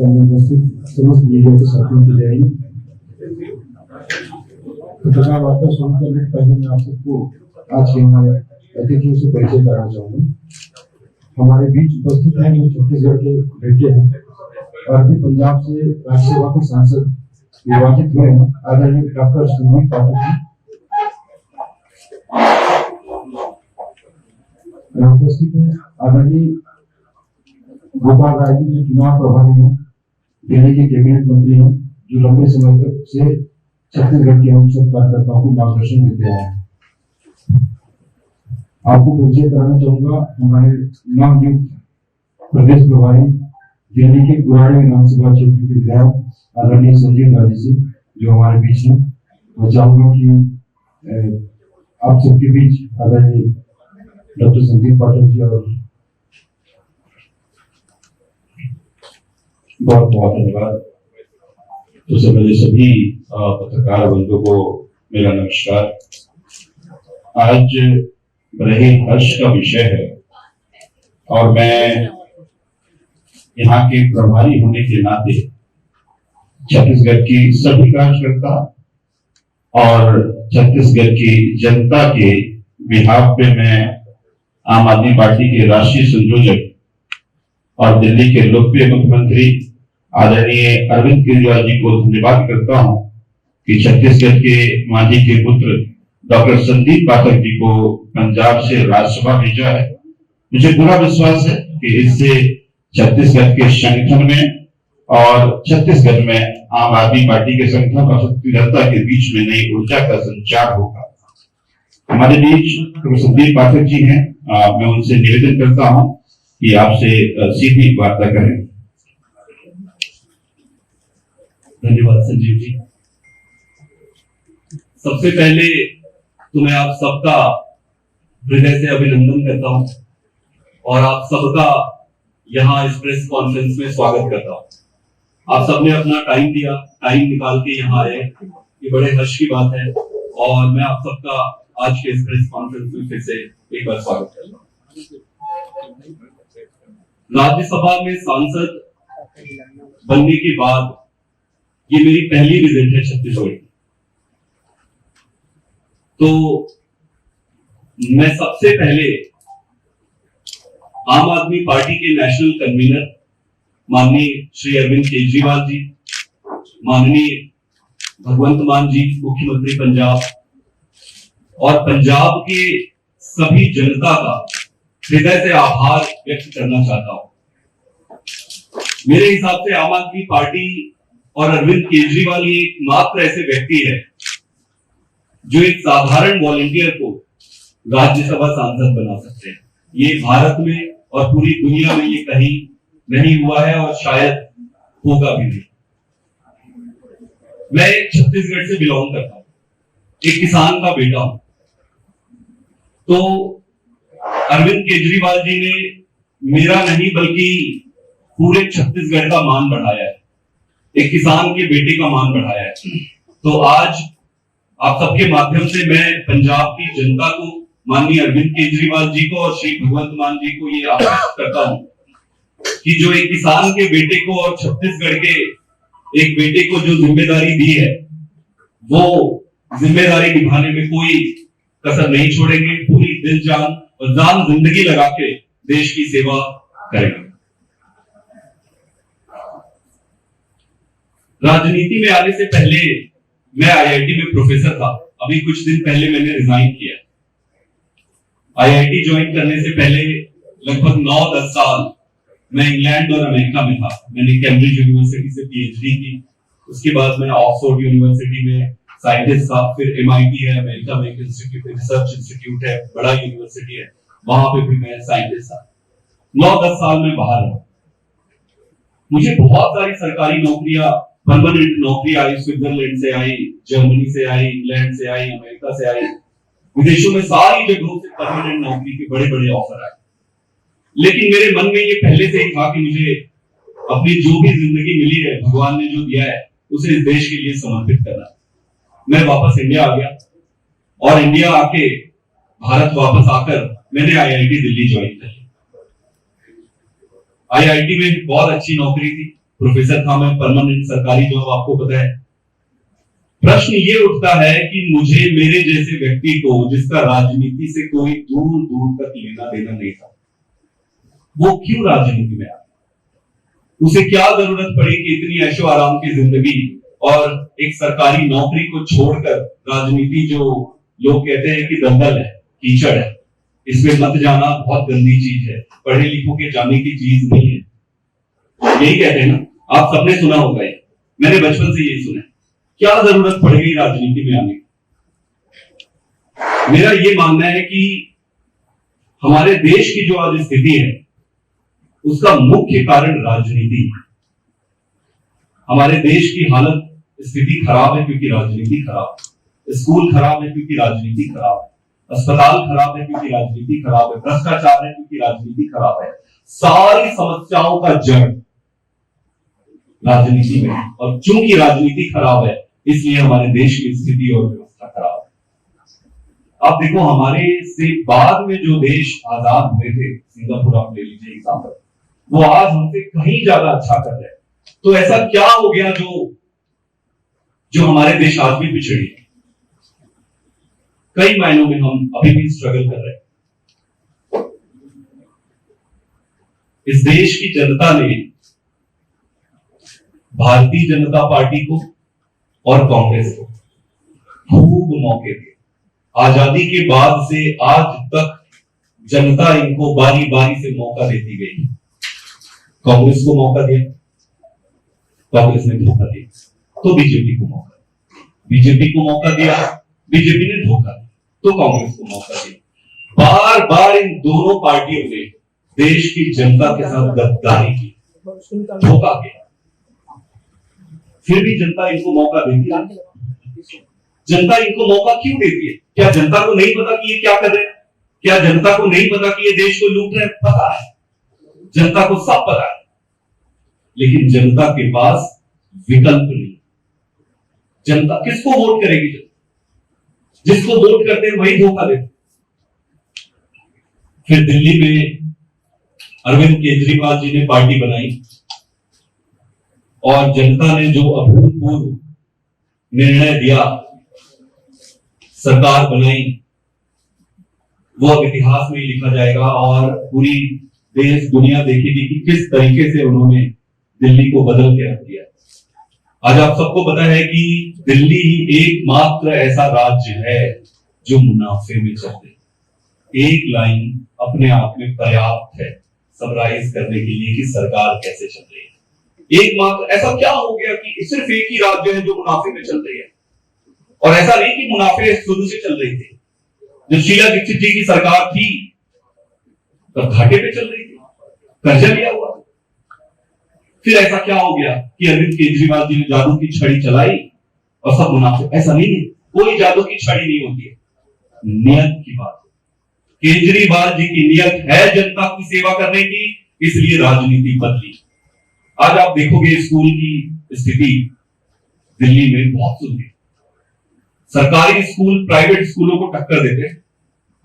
कार्यक्रम में उपस्थित समस्त मीडिया के साथियों को जय हिंद। पत्रकार वार्ता शुरू करने से पहले मैं आप सबको आज के हमारे अतिथियों से परिचय कराना चाहूंगा। हमारे बीच उपस्थित हैं जो छत्तीसगढ़ के बेटे हैं और अभी पंजाब से राज्यसभा के सांसद निर्वाचित हुए हैं, आदरणीय डॉक्टर संदीप पाठक जी। उपस्थित है आदरणीय गोपाल राय जी जो चुनाव प्रभारी हैं, दिल्ली के कैबिनेट मंत्री हैं, जो लंबे समय तक से छत्तीसगढ़ के हम सब कार्यकर्ताओं को मार्गदर्शन देते आए हैं। आपको परिचय कराना चाहूंगा हमारे नवनियुक्त प्रदेश प्रभारी दिल्ली के गुराड़ी विधानसभा क्षेत्र के विधायक आदरणीय संजीव राजे जी जो हमारे बीच हैं। मैं चाहूंगा कि आप सबके बीच आदरणीय डॉक्टर संदीप पाठक जी और बहुत बहुत धन्यवाद। सबसे पहले सभी पत्रकार बंधुओं को मेरा नमस्कार। आज बड़े हर्ष का विषय है और मैं यहाँ के प्रभारी होने के नाते छत्तीसगढ़ की सभी कार्यकर्ता और छत्तीसगढ़ की जनता के बिहाफ पे मैं आम आदमी पार्टी के राष्ट्रीय संयोजक और दिल्ली के लोकप्रिय मुख्यमंत्री आदरणीय अरविंद केजरीवाल जी को धन्यवाद करता हूं कि छत्तीसगढ़ के मांझी के पुत्र डॉक्टर संदीप पाठक जी को पंजाब से राज्यसभा भेजा है। मुझे पूरा विश्वास है कि इससे छत्तीसगढ़ के संगठन में और छत्तीसगढ़ में आम आदमी पार्टी के संगठन और जनता के बीच में नई ऊर्जा का संचार होगा। हमारे बीच डॉक्टर संदीप पाठक जी हैं। मैं उनसे निवेदन करता हूं कि आपसे सीधी वार्ता करें। धन्यवाद संजीव जी। सबसे पहले तो मैं आप सबका हृदय से अभिनंदन करता हूं और आप सबका यहां इस प्रेस कॉन्फ्रेंस में स्वागत करता हूं। आप सबने अपना टाइम दिया, टाइम निकाल के यहां आए, ये बड़े हर्ष की बात है और मैं आप सबका आज के इस प्रेस कॉन्फ्रेंस में फिर से एक बार स्वागत करता हूं। राज्यसभा में सांसद बनने के बाद ये मेरी पहली विजिट है छत्तीसगढ़। तो मैं सबसे पहले आम आदमी पार्टी के नेशनल कन्वीनर माननीय श्री अरविंद केजरीवाल जी, माननीय भगवंत मान जी मुख्यमंत्री पंजाब और पंजाब के सभी जनता का हृदय से आभार व्यक्त करना चाहता हूं। मेरे हिसाब से आम आदमी पार्टी और अरविंद केजरीवाल ये एकमात्र ऐसे व्यक्ति है जो एक साधारण वॉलंटियर को राज्यसभा सांसद बना सकते हैं। ये भारत में और पूरी दुनिया में ये कहीं नहीं हुआ है और शायद होगा भी नहीं। मैं छत्तीसगढ़ से बिलोंग करता हूं, एक किसान का बेटा हूं। तो अरविंद केजरीवाल जी ने मेरा नहीं बल्कि पूरे छत्तीसगढ़ का मान बढ़ाया है, एक किसान के बेटे का मान बढ़ाया है। तो आज आप सबके माध्यम से मैं पंजाब की जनता को, माननीय अरविंद केजरीवाल जी को और श्री भगवंत मान जी को ये आश्वस्त करता हूं कि जो एक किसान के बेटे को और छत्तीसगढ़ के एक बेटे को जो जिम्मेदारी दी है वो जिम्मेदारी निभाने में कोई कसर नहीं छोड़ेंगे। पूरी दिल जान और जान जिंदगी लगा के देश की सेवा करेंगे। राजनीति में आने से पहले मैं आईआईटी में प्रोफेसर था। अभी कुछ दिन पहले मैंने रिजाइन किया। आईआईटी ज्वाइन करने से पहले लगभग 9-10 साल मैं इंग्लैंड और अमेरिका में था। मैंने कैम्ब्रिज यूनिवर्सिटी से पीएचडी की, उसके बाद मैं ऑक्सफोर्ड यूनिवर्सिटी में साइंटिस्ट था। फिर एमआईटी है अमेरिका में, एक इंस्टीट्यूट, रिसर्च इंस्टीट्यूट है, बड़ा यूनिवर्सिटी है, वहां पे भी मैं साइंटिस्ट था। 9-10 साल में बाहर रहा। मुझे बहुत सारी सरकारी नौकरियां, परमानेंट नौकरी आई, स्विट्जरलैंड से आई, जर्मनी से आई, इंग्लैंड से आई, अमेरिका से आई, विदेशों में सारी जगहों से परमानेंट नौकरी के बड़े बड़े ऑफर आए। लेकिन मेरे मन में ये पहले से ही था कि मुझे अपनी जो भी जिंदगी मिली है, भगवान ने जो दिया है, उसे इस देश के लिए समर्पित करना। मैं वापस इंडिया आ गया और इंडिया आके भारत वापस आकर मैंने आईआईटी दिल्ली ज्वाइन की। आईआईटी में बहुत अच्छी नौकरी थी, प्रोफेसर था मैं, परमानेंट सरकारी जॉब आपको पता है। प्रश्न ये उठता है कि मुझे मेरे जैसे व्यक्ति को, जिसका राजनीति से कोई दूर दूर तक लेना देना नहीं था, वो क्यों राजनीति में आया? उसे क्या जरूरत पड़ी कि इतनी ऐशो आराम की जिंदगी और एक सरकारी नौकरी को छोड़कर राजनीति, जो लोग कहते हैं कि दलदल है, कीचड़ है, इसमें मत जाना, बहुत गंदी चीज है, पढ़े लिखों के जाने की चीज नहीं है, यही कहते हैं ना। आप सबने सुना होगा ये, मैंने बचपन से यही सुना है। क्या जरूरत पड़ गई राजनीति में आने की? मेरा ये मानना है कि हमारे देश की जो आज स्थिति है उसका मुख्य कारण राजनीति है। हमारे देश की हालत, स्थिति खराब है क्योंकि राजनीति खराब है। स्कूल खराब है क्योंकि राजनीति खराब है। अस्पताल खराब है क्योंकि राजनीति खराब है। भ्रष्टाचार है क्योंकि राजनीति खराब है। सारी समस्याओं का जड़ राजनीति में है, और चूंकि राजनीति खराब है इसलिए हमारे देश की स्थिति और व्यवस्था खराब है। आप देखो, हमारे से बाद में जो देश आजाद हुए थे, सिंगापुर आप ले लीजिए एग्जाम्पल, वो आज हमसे कहीं ज्यादा अच्छा कर रहे हैं। तो ऐसा क्या हो गया जो हमारे देश आज भी पिछड़ी है? कई मायनों में हम अभी भी स्ट्रगल कर रहे हैं। इस देश की जनता ने भारतीय जनता पार्टी को और कांग्रेस को खूब मौके दिए। आजादी के बाद से आज तक जनता इनको बारी बारी से मौका देती गई। कांग्रेस को मौका दिया, कांग्रेस ने धोखा दिया, तो बीजेपी को मौका दिया, बीजेपी को मौका दिया, बीजेपी ने धोखा दिया, तो कांग्रेस को मौका दिया। बार बार इन दोनों पार्टियों ने देश की जनता के साथ गद्दारी की, धोखा किया, फिर भी जनता इनको मौका देती है। जनता इनको मौका क्यों देती है? क्या जनता को नहीं पता कि ये क्या कर रहे हैं? क्या जनता को नहीं पता कि ये देश को लूट रहे हैं? पता है, जनता को सब पता है, लेकिन जनता के पास विकल्प नहीं। जनता किसको वोट करेगी? जिसको वोट करते हैं वही धोखा देते। फिर दिल्ली में अरविंद केजरीवाल जी ने पार्टी बनाई और जनता ने जो अभूतपूर्व निर्णय दिया, सरकार बनाई, वो अब इतिहास में ही लिखा जाएगा और पूरी देश दुनिया देखेगी कि किस तरीके से उन्होंने दिल्ली को बदल के रख दिया। आज आप सबको पता है कि दिल्ली ही एकमात्र ऐसा राज्य है जो मुनाफे में चल रही है। एक लाइन अपने आप में पर्याप्त है समराइज करने के लिए कि सरकार कैसे चल रही है। एकमात्र ऐसा क्या हो गया कि सिर्फ एक ही राज्य है जो मुनाफे में चल रही है? और ऐसा नहीं कि मुनाफे शुरू से चल रही थी। जो शीला दीक्षित जी की सरकार थी तब घाटे पे चल रही थी, कर्जा लिया हुआ। फिर ऐसा क्या हो गया कि अरविंद केजरीवाल जी ने जादू की छड़ी चलाई और सब मुनाफे? ऐसा नहीं है, कोई जादू की छड़ी नहीं होती है, नियत की बात है। केजरीवाल जी की नियत है जनता की सेवा करने की, इसलिए राजनीति बदली। आज आप देखोगे स्कूल की स्थिति दिल्ली में बहुत सुधरी। सरकारी स्कूल प्राइवेट स्कूलों को टक्कर देते हैं।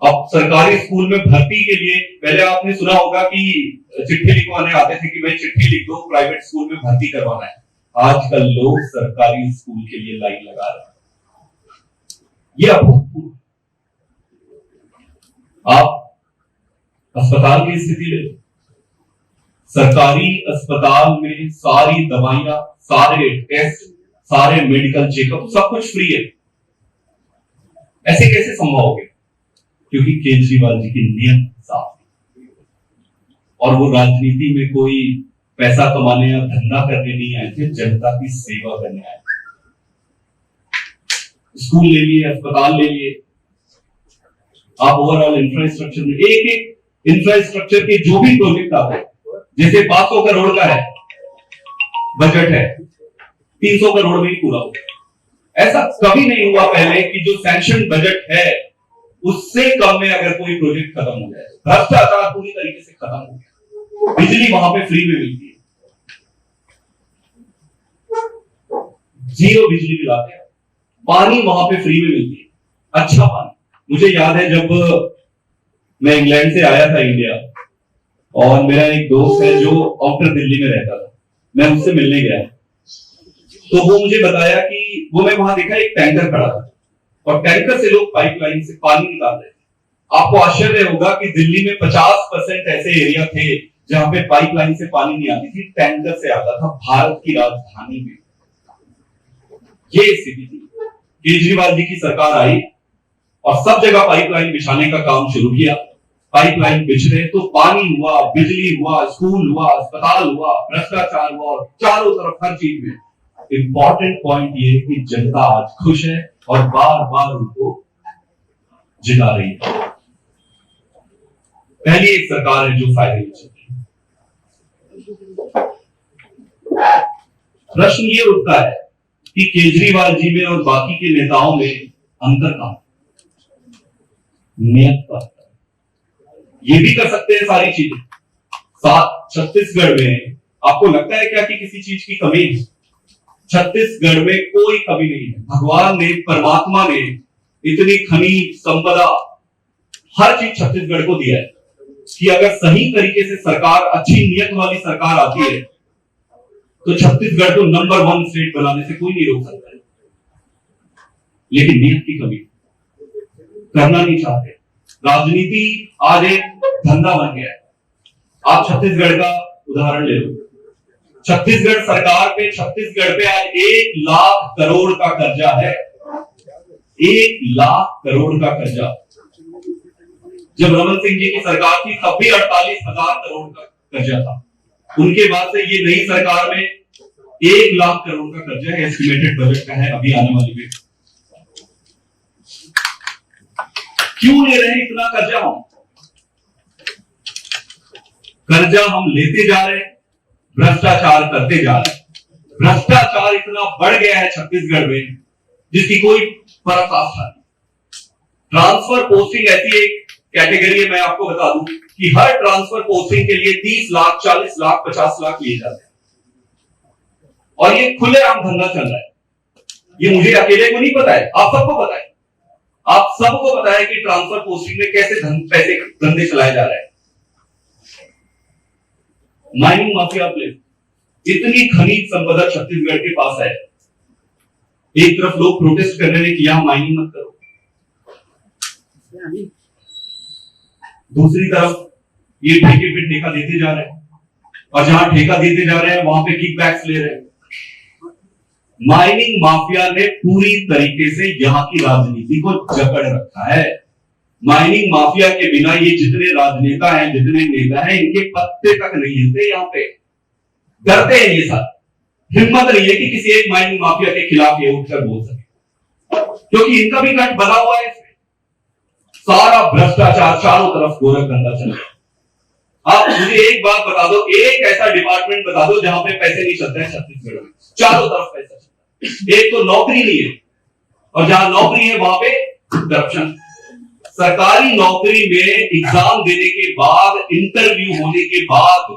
अब सरकारी स्कूल में भर्ती के लिए पहले आपने सुना होगा कि चिट्ठी लिखवाने आते थे कि भाई चिट्ठी लिख दो, प्राइवेट स्कूल में भर्ती करवाना है। आजकल लोग सरकारी स्कूल के लिए लाइन लगा रहे हैं। यह अभूतपूर्व। आप अस्पताल की स्थिति ले लो। सरकारी अस्पताल में सारी दवाइयां, सारे टेस्ट, सारे मेडिकल चेकअप, सब कुछ फ्री है। ऐसे कैसे संभव हो गया? क्योंकि केजरीवाल जी की नियत साफ है और वो राजनीति में कोई पैसा कमाने या धंधा करने नहीं आए थे, जनता की सेवा करने आए थे। स्कूल ले लिए, अस्पताल ले लिए, आप ओवरऑल इंफ्रास्ट्रक्चर में एक एक इंफ्रास्ट्रक्चर के जो भी प्रोजेक्ट आते हैं, जैसे 500 करोड़ का है बजट है, 300 करोड़ में ही पूरा हो। ऐसा कभी नहीं हुआ पहले कि जो सैंक्शन बजट है उससे कम में अगर कोई प्रोजेक्ट खत्म हो जाए। भ्रष्टाचार पूरी तरीके से खत्म हो गया। बिजली वहां पे फ्री में मिलती है, जीरो बिजली बिल आते हैं। पानी वहां पे फ्री में मिलती है, अच्छा पानी। मुझे याद है जब मैं इंग्लैंड से आया था इंडिया, और मेरा एक दोस्त है जो आउटर दिल्ली में रहता था। मैं उससे मिलने गया, तो वो मुझे बताया कि वो मैं वहां देखा एक टैंकर खड़ा था और टैंकर से लोग पाइपलाइन से पानी निकाल रहे थे। आपको आश्चर्य होगा कि दिल्ली में 50% ऐसे एरिया थे जहां पे पाइपलाइन से पानी नहीं आती थी, टैंकर से आता था, भारत की राजधानी में। ये स्थिति थी। केजरीवाल जी की सरकार आई और सब जगह पाइपलाइन बिछाने का काम शुरू किया। पाइपलाइन बिछ रहे तो पानी हुआ, बिजली हुआ, स्कूल हुआ, अस्पताल हुआ, भ्रष्टाचार हुआ, और चारों तरफ हर चीज में। इंपॉर्टेंट पॉइंट ये है कि जनता आज खुश है और बार बार उनको जिता रही है। पहली एक सरकार है जो फायदे में चल रही है। प्रश्न ये उठता है कि केजरीवाल जी में और बाकी के नेताओं में अंतर कहां? नियत का। ये भी कर सकते हैं सारी चीजें। छत्तीसगढ़ में आपको लगता है क्या कि किसी चीज की कमी है? छत्तीसगढ़ में कोई कमी नहीं है। भगवान ने, परमात्मा ने इतनी खनिज संपदा, हर चीज छत्तीसगढ़ को दिया है कि अगर सही तरीके से सरकार, अच्छी नियत वाली सरकार आती है तो छत्तीसगढ़ को नंबर 1 स्टेट बनाने से कोई नहीं रोक सकता है। लेकिन नियत की कमी, करना नहीं चाहते। राजनीति आज एक धंधा बन गया है। आप छत्तीसगढ़ का उदाहरण ले लो। छत्तीसगढ़ सरकार पे, छत्तीसगढ़ पे आज 1 लाख करोड़ का कर्जा है। 1 लाख करोड़ का कर्जा। जब रमन सिंह जी की सरकार थी तब भी 48,000 करोड़ का कर्जा था। उनके बाद से ये नई सरकार में 1 लाख करोड़ का कर्जा है। एस्टिमेटेड बजट का है अभी आने वाली में। क्यों ले रहे हैं इतना कर्जा? हम कर्जा हम लेते जा रहे हैं, भ्रष्टाचार करते जा रहे हैं। भ्रष्टाचार इतना बढ़ गया है छत्तीसगढ़ में जिसकी कोई पराकाष्ठा नहीं। ट्रांसफर पोस्टिंग ऐसी एक कैटेगरी है, मैं आपको बता दूं कि हर ट्रांसफर पोस्टिंग के लिए 30 लाख, 40 लाख, 50 लाख लिए जाते हैं और ये खुलेआम धंधा चल रहा है। ये मुझे अकेले को नहीं पता है, आप सबको पता है। आप सबको पता है कि ट्रांसफर पोस्टिंग में कैसे पैसे धंधे चलाए जा रहे हैं। माइनिंग माफिया प्लेस, इतनी खनिज संपदा छत्तीसगढ़ के पास है। एक तरफ लोग प्रोटेस्ट कर रहे हैं कि यहां माइनिंग मत करो, दूसरी तरफ ये ठेके पे ठेका देते जा रहे हैं और जहां ठेका देते जा रहे हैं वहां पे किकबैक्स ले रहे हैं। माइनिंग माफिया ने पूरी तरीके से यहां की राजनीति को जकड़ रखा है। माइनिंग माफिया के बिना ये जितने राजनेता हैं, जितने नेता हैं, इनके पत्ते तक नहीं हिलते। यहाँ पे डरते हैं ये सब। हिम्मत नहीं है कि किसी एक माइनिंग माफिया के खिलाफ ये उठकर बोल सके, क्योंकि इनका भी गठ बना हुआ है। सारा भ्रष्टाचार चारों तरफ गोरख धंधा चल रहा है। आप मुझे एक बात बता दो, एक ऐसा डिपार्टमेंट बता दो जहां पे पैसे नहीं चलते हैं छत्तीसगढ़ में। चारों तरफ पैसा चलता है। एक तो नौकरी नहीं है और जहां नौकरी है वहां पे करप्शन। सरकारी नौकरी में एग्जाम देने के बाद, इंटरव्यू होने के बाद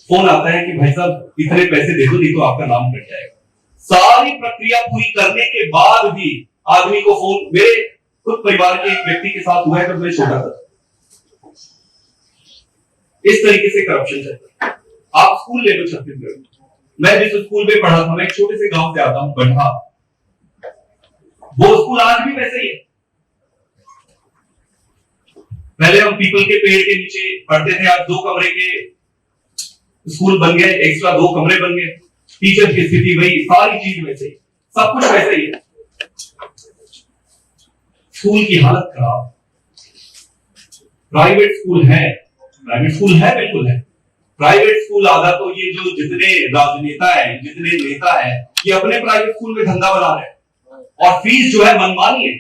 फोन आता है कि भाई साहब इतने पैसे दे दो नहीं तो आपका नाम कट जाएगा। सारी प्रक्रिया पूरी करने के बाद भी आदमी को फोन, मेरे खुद परिवार के एक व्यक्ति के साथ हुआ है जब मैं छोटा था। इस तरीके से करप्शन चलता है। आप स्कूल ले लो छत्तीसगढ़ में। मैं जिस स्कूल में पढ़ा था, मैं एक छोटे से गांव से आता हूं, गढ़ा। वो स्कूल आज भी वैसे ही है। पहले हम पीपल के पेड़ के नीचे पढ़ते थे, आज 2 कमरे के स्कूल बन गए, एक्स्ट्रा 2 कमरे बन गए। टीचर की स्थिति वही, सारी चीज वैसे ही, सब कुछ वैसे ही है। स्कूल की हालत खराब। प्राइवेट स्कूल है, बिल्कुल है। प्राइवेट स्कूल आधा तो ये जो जितने राजनेता हैं, जितने नेता हैं, ये अपने प्राइवेट स्कूल में धंधा बना रहे हैं और फीस जो है मनमानी है।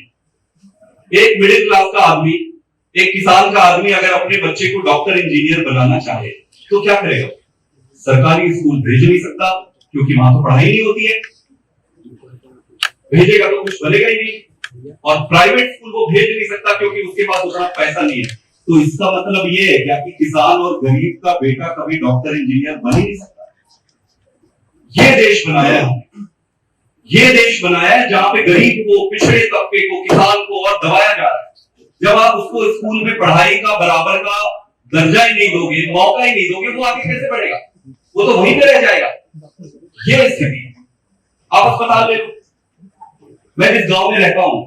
एक मिडिल क्लास का आदमी, एक किसान का आदमी अगर अपने बच्चे को डॉक्टर, इंजीनियर बनाना चाहे तो क्या करेगा? सरकारी स्कूल भेज नहीं सकता क्योंकि वहां तो पढ़ाई नहीं होती है। भेजेगा तो कुछ बनेगा ही नहीं। और प्राइवेट स्कूल वो भेज नहीं सकता क्योंकि उसके पास उतना पैसा नहीं है। तो इसका मतलब ये है क्या कि किसान और गरीब का बेटा कभी डॉक्टर, इंजीनियर बन ही नहीं सकता। ये देश बनाया है, ये देश बनाया है जहां पे गरीब को, पिछड़े तबके को, किसान को और दबाया जा रहा है। जब आप उसको स्कूल में पढ़ाई का बराबर का दर्जा ही नहीं दोगे, मौका ही नहीं दोगे, वो आगे कैसे बढ़ेगा? वो तो वहीं पे रह जाएगा। ये स्थिति है। आप अस्पताल ले लो, मैं जिस गांव में रहता हूं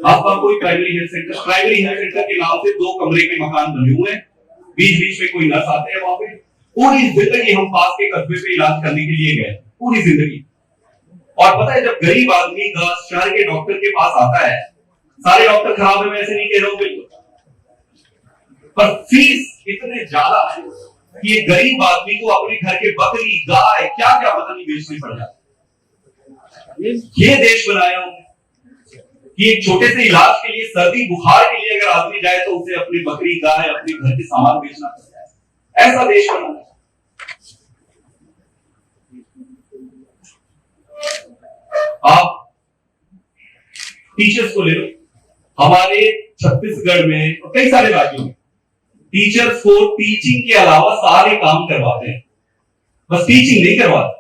आसपास कोई प्राइमरी हेल्थ सेंटर के नाम से 2 कमरे के मकान बने हुए हैं, बीच बीच में कोई नर्स आते हैं वहां पे। पूरी जिंदगी हम पास के कस्बे पे इलाज करने के लिए गए, पूरी जिंदगी। और पता है जब गरीब आदमी शहर के डॉक्टर के पास आता है, सारे डॉक्टर खराब है मैं ऐसे नहीं कह रहा हूं बिल्कुल, पर फीस इतने ज्यादा है कि एक गरीब आदमी को अपने घर के बकरी गाय क्या क्या पता नहीं बेचने पड़ जाता। ये देश बनाया हूं कि एक छोटे से इलाज के लिए, सर्दी बुखार के लिए अगर आदमी जाए तो उसे अपनी बकरी गाय अपने घर के सामान बेचना पड़ता है। ऐसा देश बनाना। आप टीचर्स को ले लो, हमारे छत्तीसगढ़ में और कई सारे राज्यों में टीचर्स को टीचिंग के अलावा सारे काम करवाते हैं, बस टीचिंग नहीं करवाते।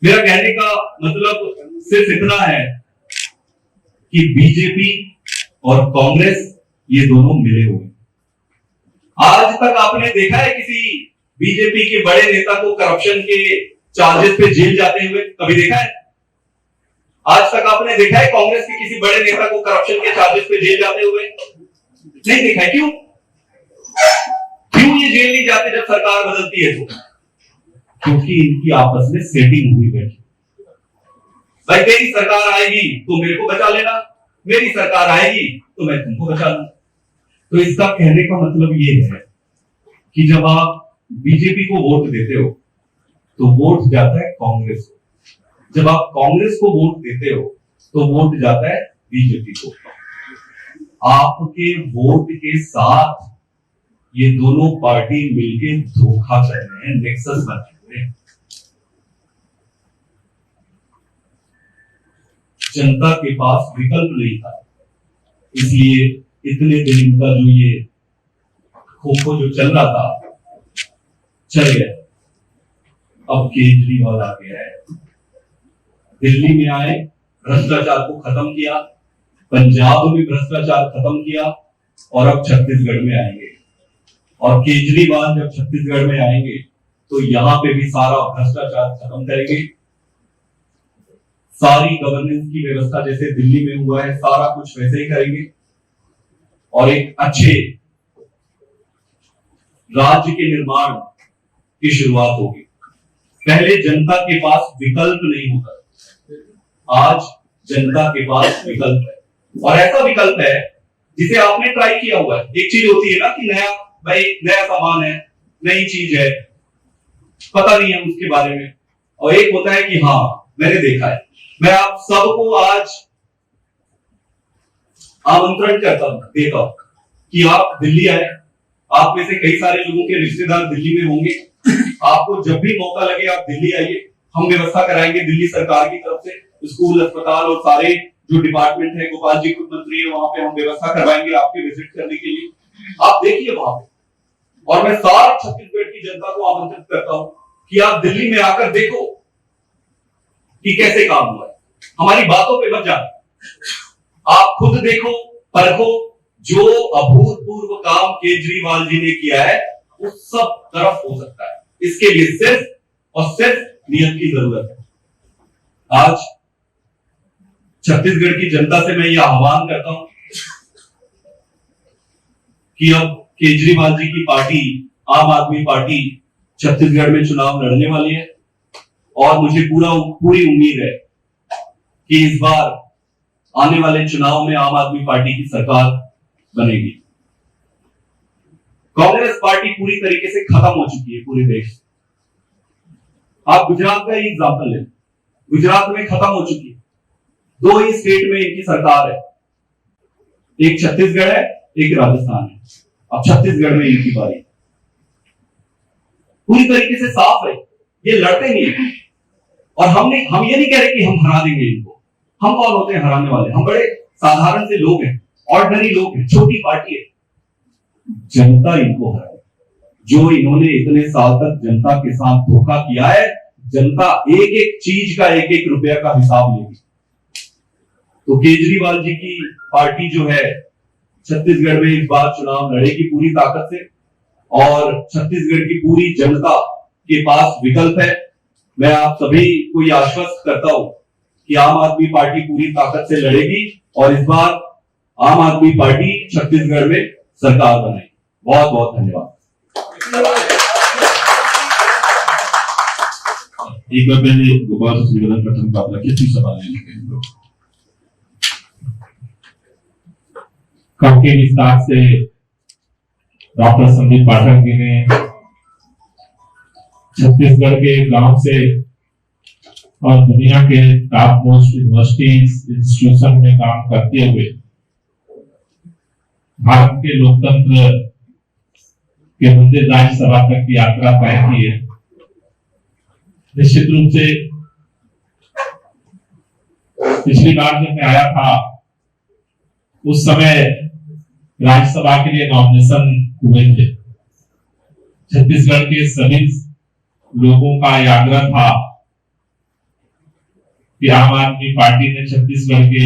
मेरा कहने का मतलब सिर्फ इतना है कि बीजेपी और कांग्रेस ये दोनों मिले हुए। आज तक आपने देखा है किसी बीजेपी के बड़े नेता को करप्शन के चार्जेस पे जेल जाते हुए? कभी देखा है? आज तक आपने देखा है कांग्रेस के किसी बड़े नेता को करप्शन के चार्जेस पे जेल जाते हुए? नहीं देखा है। क्यों ये जेल नहीं जाते जब सरकार बदलती है तो? क्योंकि इनकी आपस में सेटिंग हुई बैठी। भाई तेरी सरकार आएगी तो मेरे को बचा लेना, मेरी सरकार आएगी तो मैं तुमको बचा लूंगा। तो इसका कहने का मतलब ये है कि जब आप बीजेपी को वोट देते हो तो वोट जाता है कांग्रेस को, जब आप कांग्रेस को वोट देते हो तो वोट जाता है बीजेपी को। आपके वोट के साथ ये दोनों पार्टी मिलकर धोखा कर रहे हैं, नेक्सस बना रहे हैं। जनता के पास विकल्प नहीं था, इसलिए इतने दिन इनका जो ये खो जो चल रहा था चल गया। अब केजरीवाल आ गया है, दिल्ली में आए, भ्रष्टाचार को खत्म किया, पंजाब में भ्रष्टाचार खत्म किया और अब छत्तीसगढ़ में आएंगे। और केजरीवाल जब छत्तीसगढ़ में आएंगे तो यहां पे भी सारा भ्रष्टाचार खत्म करेंगे। सारी गवर्नेंस की व्यवस्था जैसे दिल्ली में हुआ है सारा कुछ वैसे ही करेंगे और एक अच्छे राज्य के निर्माण की शुरुआत होगी। पहले जनता के पास विकल्प नहीं होता, आज जनता के पास विकल्प है और ऐसा विकल्प है जिसे आपने ट्राई किया हुआ है। एक चीज होती है ना कि नया सामान है, नई चीज है, पता नहीं है उसके बारे में, और एक होता है कि हाँ मैंने देखा है। मैं आप सबको आज आमंत्रण देता हूं कि आप दिल्ली आए। आप में से कई सारे लोगों के रिश्तेदार दिल्ली में होंगे, आपको जब भी मौका लगे आप दिल्ली आइए। हम व्यवस्था कराएंगे दिल्ली सरकार की तरफ से, स्कूल, अस्पताल और सारे जो डिपार्टमेंट है, गोपाल जी खुद मंत्री है, वहां पे हम व्यवस्था करवाएंगे आपके विजिट करने के लिए। आप देखिए वहां पे। और मैं सारे छत्तीसगढ़ की जनता को आमंत्रित करता हूं कि आप दिल्ली में आकर देखो कि कैसे काम हुआ है। हमारी बातों पे मत जाओ, आप खुद देखो, परखो। जो अभूतपूर्व काम केजरीवाल जी ने किया है वो सब तरफ हो सकता है। इसके लिए सिर्फ और सिर्फ नियत की जरूरत है। आज छत्तीसगढ़ की जनता से मैं यह आह्वान करता हूं कि अब केजरीवाल जी की पार्टी, आम आदमी पार्टी, छत्तीसगढ़ में चुनाव लड़ने वाली है और मुझे पूरी उम्मीद है कि इस बार आने वाले चुनाव में आम आदमी पार्टी की सरकार बनेगी। कांग्रेस पार्टी पूरी तरीके से खत्म हो चुकी है पूरे देश। आप गुजरात का ही एग्जांपल लें, गुजरात में खत्म हो चुकी है। 2 ही स्टेट में इनकी सरकार है, एक छत्तीसगढ़ है, एक राजस्थान है। अब छत्तीसगढ़ में इनकी बारी पूरी तरीके से साफ है, ये लड़ते नहीं है। और हम ये नहीं कह रहे कि हम हरा देंगे इनको। हम कौन होते हैं हराने वाले? हम बड़े साधारण से लोग हैं, ऑर्डिनरी लोग हैं, छोटी पार्टी है। जनता इनको हराए। जो इन्होंने इतने साल तक जनता के साथ धोखा किया है, जनता एक एक चीज का, एक एक रुपया का हिसाब लेगी। तो केजरीवाल जी की पार्टी जो है छत्तीसगढ़ में इस बार चुनाव लड़ेगी पूरी ताकत से और छत्तीसगढ़ की पूरी जनता के पास विकल्प है। मैं आप सभी को ये आश्वस्त करता हूं कि आम आदमी पार्टी पूरी ताकत से लड़ेगी और इस बार आम आदमी पार्टी छत्तीसगढ़ में सरकार बनाएगी। बहुत बहुत धन्यवाद। एक बार पहले गोपाल से निवेदन करता हूं, आप रखिए, सवाल ले लेंगे हम लोग। काफी विस्तार से डॉक्टर संदीप पाठक जी ने छत्तीसगढ़ के गांव से और दुनिया के टॉप मोस्ट यूनिवर्सिटीज इंस्टीट्यूशन में काम करते हुए भारत के लोकतंत्र के मुद्दे राज्यसभा तक की यात्रा तय की है। निश्चित रूप से पिछली बार जब मैं आया था उस समय राज्यसभा के लिए नॉमिनेशन हुए थे। छत्तीसगढ़ के सभी लोगों का यह आग्रह था कि आम आदमी पार्टी ने छत्तीसगढ़ के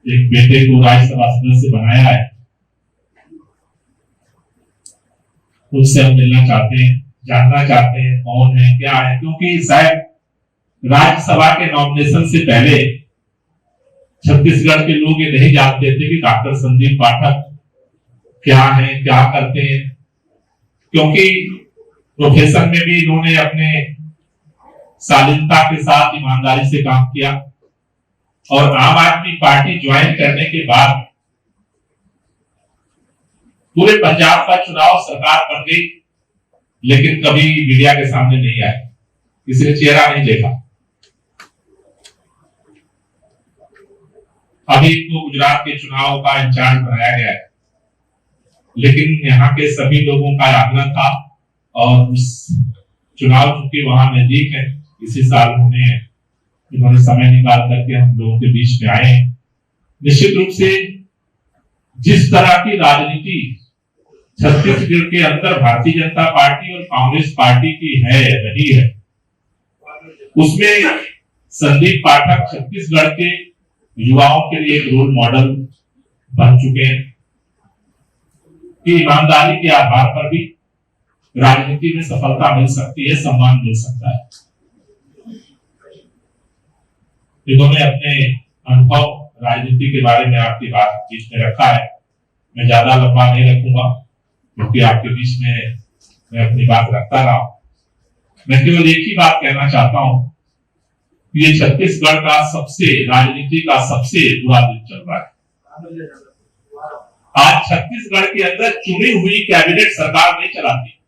एक बेटे को राज्यसभा सदस्य बनाया है, उससे हम मिलना चाहते हैं, जानना चाहते हैं कौन है, क्या है, क्योंकि शायद राज्यसभा के नॉमिनेशन से पहले छत्तीसगढ़ के लोग ये नहीं जानते थे कि डॉक्टर संदीप पाठक क्या है, क्या करते हैं, क्योंकि प्रोफेशन में भी इन्होंने अपने शालीनता के साथ ईमानदारी से काम किया और आम आदमी पार्टी ज्वाइन करने के बाद पूरे पंजाब का चुनाव सरकार बन गई, लेकिन कभी मीडिया के सामने नहीं आए, किसी ने चेहरा नहीं देखा। अभी तो गुजरात के चुनाव का इंचार्ज बनाया गया है, लेकिन यहाँ के सभी लोगों का आग्रह था और उस चुनाव चूंकि वहां नजदीक है, इसी साल इन्होंने समय निकाल करके हम लोगों के बीच में आए हैं। निश्चित रूप से जिस तरह की राजनीति छत्तीसगढ़ के अंदर भारतीय जनता पार्टी और कांग्रेस पार्टी की रही है, उसमें संदीप पाठक छत्तीसगढ़ के युवाओं के लिए एक रोल मॉडल बन चुके हैं कि ईमानदारी के आधार पर भी राजनीति में सफलता मिल सकती है, सम्मान मिल सकता है। इन्होंने अपने अनुभव राजनीति के बारे में आपकी बात बीच में रखा है। मैं ज्यादा लंबा नहीं रखूंगा क्योंकि आपके बीच में मैं अपनी बात रखता रहा हूं। मैं केवल एक ही बात कहना चाहता हूं, ये छत्तीसगढ़ का राजनीति का सबसे बुरा दिन चल रहा है। आज छत्तीसगढ़ के अंदर चुनी हुई कैबिनेट सरकार नहीं चलाती,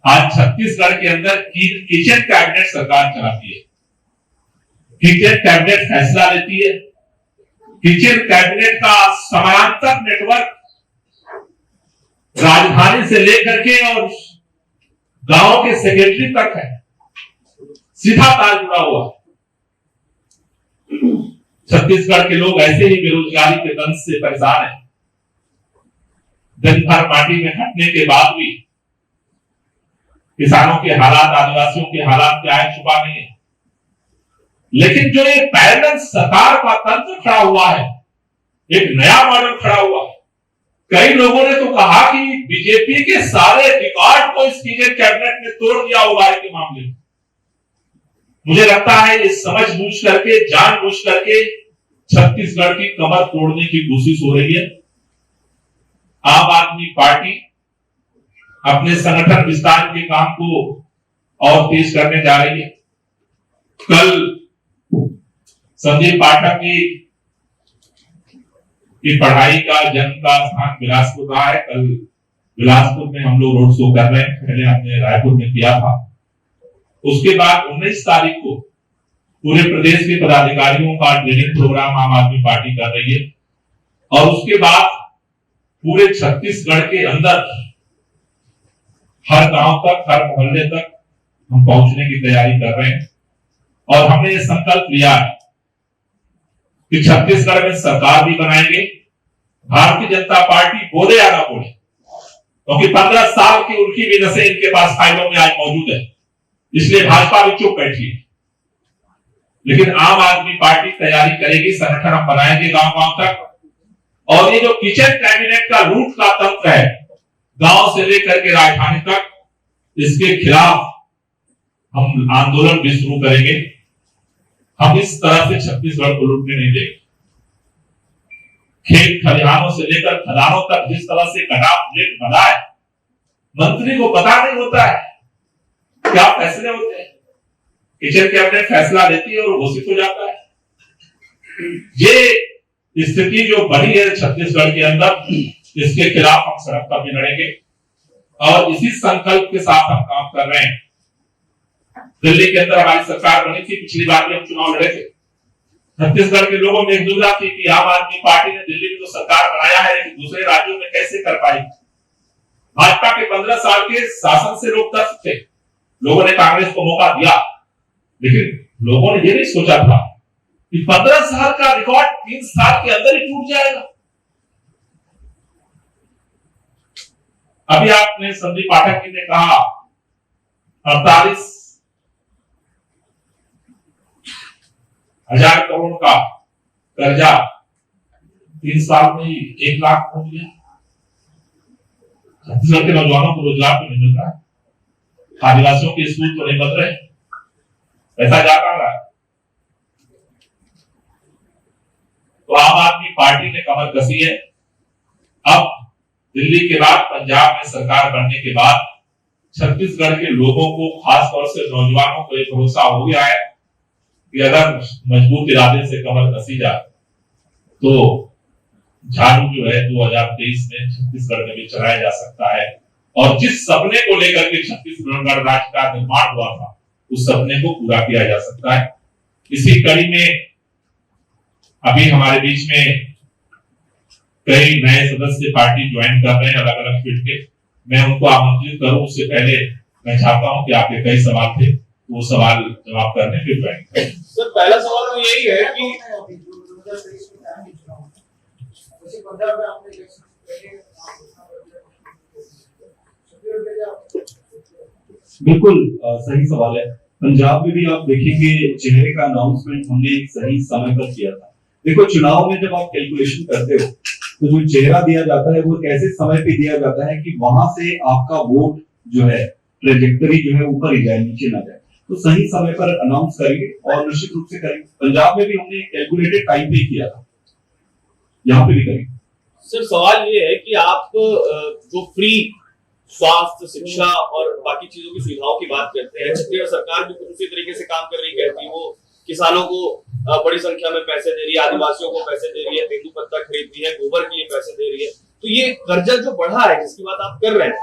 आज छत्तीसगढ़ के अंदर किचन कैबिनेट सरकार चलाती है। किचन कैबिनेट फैसला लेती है, किचन कैबिनेट का समानांतर नेटवर्क राजधानी से लेकर के और गांव के सेक्रेटरी तक है, सीधा तार जुड़ा हुआ है। छत्तीसगढ़ के लोग ऐसे ही बेरोजगारी के दंश से परेशान हैं। दिन भर माटी में हटने के बाद भी किसानों के हालात, आदिवासियों के हालात क्या है छुपा नहीं है। लेकिन जो एक पैरेलल सरकार का तंत्र खड़ा हुआ है, एक नया मॉडल खड़ा हुआ है। कई लोगों ने तो कहा कि बीजेपी के सारे रिकॉर्ड को इस किचन कैबिनेट ने तोड़ दिया होगा के मामले में। मुझे लगता है ये समझबूझ करके, जानबूझ करके छत्तीसगढ़ की कमर तोड़ने की कोशिश हो रही है। आम आदमी पार्टी अपने संगठन विस्तार के काम को और तेज करने जा रही है। कल संदीप पाठक की पढ़ाई का जन्म का स्थान बिलासपुर रहा है। कल बिलासपुर में हम लोग रोड शो कर रहे हैं, पहले हमने रायपुर में किया था। उसके बाद 19 तारीख को पूरे प्रदेश के पदाधिकारियों का ट्रेनिंग प्रोग्राम आम आदमी पार्टी कर रही है और उसके बाद पूरे छत्तीसगढ़ के अंदर हर गांव तक, हर मोहल्ले तक हम पहुंचने की तैयारी कर रहे हैं। और हमने ये संकल्प लिया है कि छत्तीसगढ़ में सरकार भी बनाएंगे। भारतीय जनता पार्टी बोले या ना बोले, क्योंकि 15 साल की उनकी भी नसें इनके पास फाइलों में आज मौजूद है, इसलिए भाजपा भी चुप बैठी है। लेकिन आम आदमी पार्टी तैयारी करेगी, संगठन हम बनाएंगे गांव गांव तक। और ये जो किचन कैबिनेट का रूट का तंत्र है, गांव से लेकर के राजधानी तक इसके खिलाफ हम आंदोलन भी शुरू करेंगे। हम इस तरह से छत्तीसगढ़ को लूटने नहीं देंगे। खेत खलिहानों से लेकर खदानों तक जिस तरह से कटाव रेट बढ़ा है, मंत्री को पता नहीं होता है क्या फैसले होते हैं। किचन कैबिनेट फैसला लेती है और घोषित हो जाता है। ये स्थिति जो बनी है छत्तीसगढ़ के अंदर, इसके खिलाफ हम सड़क पर भी लड़ेंगे और इसी संकल्प के साथ हम काम कर रहे हैं। दिल्ली के अंदर हमारी सरकार बनी थी, पिछली बार भी हम चुनाव लड़े थे। छत्तीसगढ़ के लोगों में एक दुविधा थी कि आम आदमी पार्टी ने दिल्ली में तो सरकार बनाया है, लेकिन दूसरे राज्यों में कैसे कर पाई। भाजपा के 15 साल के शासन से लोग त्रस्त थे। लोगों ने कांग्रेस को मौका दिया, लेकिन लोगों ने ये नहीं सोचा था कि 15 साल का रिकॉर्ड 3 साल के अंदर ही टूट जाएगा। अभी आपने संदीप पाठक जी ने कहा 48,000 करोड़ का कर्जा 3 साल में 1 लाख पहुंच गया। छत्तीसगढ़ के नौजवानों को रोजगार तो नहीं मिल रहा है, आदिवासियों के स्कूल तो नहीं बन रहे, पैसा जा रहा है। तो आम आदमी पार्टी ने कमर कसी है। अब दिल्ली के बाद पंजाब में सरकार बनने के बाद छत्तीसगढ़ के लोगों को, खासतौर से नौजवानों को एक भरोसा हो गया है कि अगर मजबूत इरादे से कमर कसी जाए तो झाड़ू जो है 2023 में छत्तीसगढ़ में भी चलाया जा सकता है। और जिस सपने को लेकर के छत्तीसगढ़ राज्य का निर्माण हुआ था, उस सपने को पूरा किया जा सकता है। इसी कड़ी में अभी हमारे बीच में कई नए सदस्य पार्टी ज्वाइन कर रहे हैं, अलग अलग फील्ड के। मैं उनको आमंत्रित करूं उससे पहले मैं चाहता हूं कि आपके कई सवाल थे, वो सवाल जवाब करने फिर ज्वाइन करें। सर, पहला सवाल तो यही है कि बिल्कुल सही सवाल है। पंजाब में भी आप देखेंगे चेहरे का अनाउंसमेंट हमने एक सही समय पर किया था। देखो, चुनाव में जब आप कैलकुलेशन करते हो तो जो चेहरा दिया जाता है वो एक ऐसे समय पे दिया जाता है कि वहां से आपका वोट जो है, ट्रेजेक्टरी जो है ऊपर ही जाए, नीचे ना जाए। तो सही समय पर अनाउंस करेंगे और निश्चित रूप से करेंगे। पंजाब में भी हमने कैलकुलेटेड टाइम पे किया था, यहाँ पे भी करेंगे। सर, सवाल ये है कि आप जो फ्री स्वास्थ्य, शिक्षा और बाकी चीजों की सुविधाओं की बात करते हैं, छत्तीसगढ़ सरकार भी कुछ उसी तरीके से काम कर रही कहती है। वो किसानों को बड़ी संख्या में पैसे दे रही है, आदिवासियों को पैसे दे रही है, तेंदू पत्ता खरीद रही है, गोबर के लिए पैसे दे रही है। तो ये कर्जा जो बढ़ा है, जिसकी बात आप कर रहे हैं,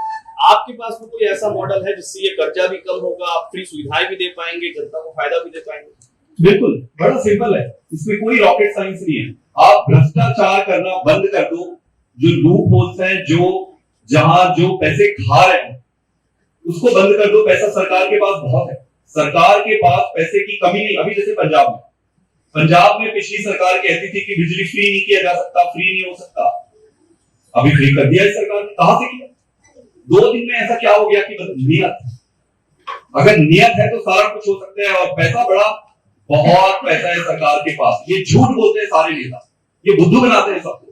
आपके पास में कोई ऐसा मॉडल है जिससे ये कर्जा भी कम होगा, आप फ्री सुविधाएं भी दे पाएंगे, जनता को फायदा भी दे पाएंगे? बिल्कुल, बड़ा सिंपल है, इसमें कोई रॉकेट साइंस नहीं है। आप भ्रष्टाचार करना बंद कर दो। जो लूप होल्स हैं, जहां जो पैसे खा रहे हैं, उसको बंद कर दो। पैसा सरकार के पास बहुत है, सरकार के पास पैसे की कमी नहीं। अभी जैसे पंजाब में पिछली सरकार कहती थी कि बिजली फ्री नहीं किया जा सकता, फ्री नहीं हो सकता। अभी फ्री कर दिया है सरकार ने। कहां से किया? 2 दिन में ऐसा क्या हो गया कि नियत, अगर नियत है तो सारा कुछ हो सकता है। और पैसा बड़ा, बहुत पैसा है सरकार के पास। ये झूठ बोलते हैं सारे नेता, ये बुद्धू बनाते हैं सबको।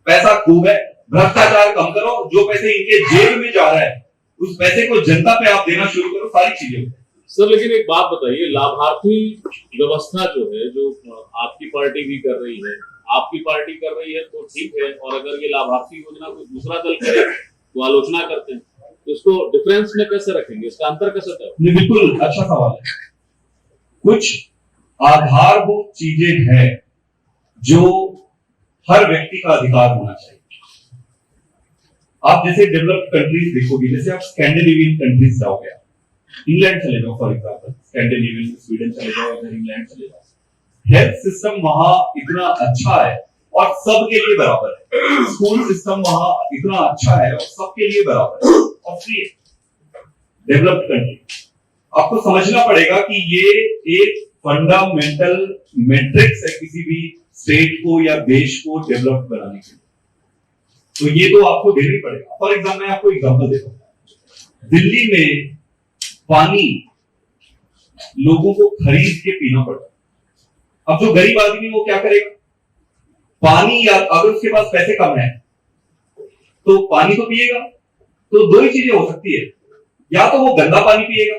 पैसा खूब है, भ्रष्टाचार कम करो। जो पैसे इनके जेब में जा रहा है, उस पैसे को जनता पे आप देना शुरू करो, सारी चीजें। सर, लेकिन एक बात बताइए, लाभार्थी व्यवस्था जो है, जो आपकी पार्टी भी कर रही है, आपकी पार्टी कर रही है तो ठीक है, और अगर ये लाभार्थी योजना कोई दूसरा दल करे तो आलोचना करते हैं, तो इसको डिफरेंस में कैसे रखेंगे, इसका अंतर कैसे करें? बिल्कुल अच्छा सवाल है। कुछ आधारभूत चीजें हैं जो हर व्यक्ति का अधिकार होना चाहिए। आप जैसे डेवलप्ड कंट्रीज देखोगे, जैसे आप स्कैंडिनेवियन कंट्रीज जाओगे, इंग्लैंड चले जाओ फॉर एग्जांपल, स्कैंडिनेवियन, स्वीडन चले जाओ, इधर इंग्लैंड चले जाओ, हेल्थ सिस्टम वहां इतना अच्छा है और सबके लिए बराबर है। स्कूल सिस्टम वहां इतना अच्छा है और सबके लिए बराबर है और फ्री है। डेवलप्ड कंट्री, आपको समझना पड़ेगा कि ये एक फंडामेंटल मैट्रिक्स है किसी भी स्टेट को या देश को डेवलप बनाने के लिए। तो ये तो आपको देना ही पड़ेगा। फॉर एग्जाम्पल, मैं आपको एग्जाम्पल देता हूं। दिल्ली में पानी लोगों को खरीद के पीना पड़ता है। अब जो गरीब आदमी वो क्या करेगा? पानी, या अगर उसके पास पैसे कम है तो पानी तो पिएगा, तो दो ही चीजें हो सकती है, या तो वो गंदा पानी पिएगा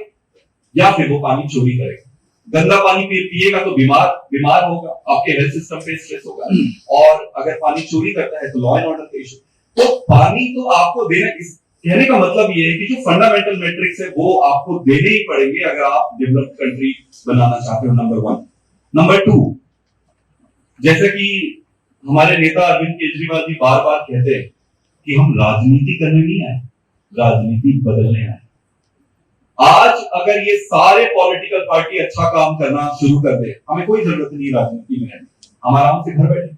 या फिर वो पानी चोरी करेगा। गंदा पानी पिएगा तो बीमार होगा, आपके हेल्थ सिस्टम पे स्ट्रेस होगा, और अगर पानी चोरी करता है तो लॉ एंड ऑर्डर का इशू। तो पानी तो आपको देना, इस कहने का मतलब ये है कि जो फंडामेंटल मैट्रिक्स है वो आपको देने ही पड़ेंगे अगर आप डेवलप्ड कंट्री बनाना चाहते हो। नंबर 1। नंबर 2, जैसे कि हमारे नेता अरविंद केजरीवाल जी बार बार कहते हैं कि हम राजनीति करने नहीं आए, राजनीति बदलने आए। आज अगर ये सारे पॉलिटिकल पार्टी अच्छा काम करना शुरू कर दे, हमें कोई जरूरत नहीं राजनीति में रहने, हम आराम से घर बैठे।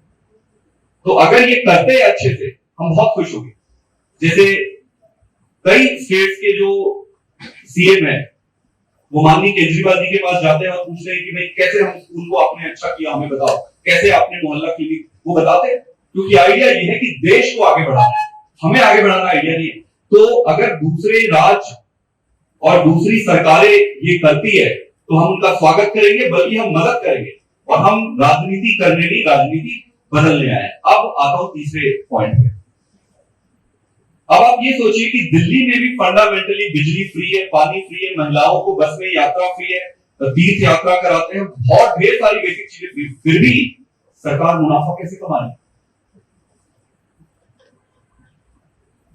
तो अगर ये करते हैं अच्छे से, हम बहुत खुश होंगे। जैसे कई स्टेट्स के जो सीएम है वो माननीय केजरीवाल जी के पास जाते हैं और पूछते हैं कि भाई कैसे हम स्कूल को आपने अच्छा किया, हमें बताओ, कैसे आपने मोहल्ला क्लिनिक, वो बताते हैं, क्योंकि आइडिया ये है कि देश को आगे बढ़ाना है, हमें आगे बढ़ाना आइडिया नहीं है। तो अगर दूसरे राज्य और दूसरी सरकारें ये करती है तो हम उनका स्वागत करेंगे, बल्कि हम मदद करेंगे, और हम राजनीति करने नहीं, राजनीति बदलने आए। अब आता हूं तीसरे पॉइंट पे। अब आप ये सोचिए कि दिल्ली में भी फंडामेंटली बिजली फ्री है, पानी फ्री है, महिलाओं को बस में यात्रा फ्री है, तीर्थ यात्रा कराते हैं, बहुत ढेर सारी बेसिक चीजें फ्री, फिर भी सरकार मुनाफा कैसे कमा रही है?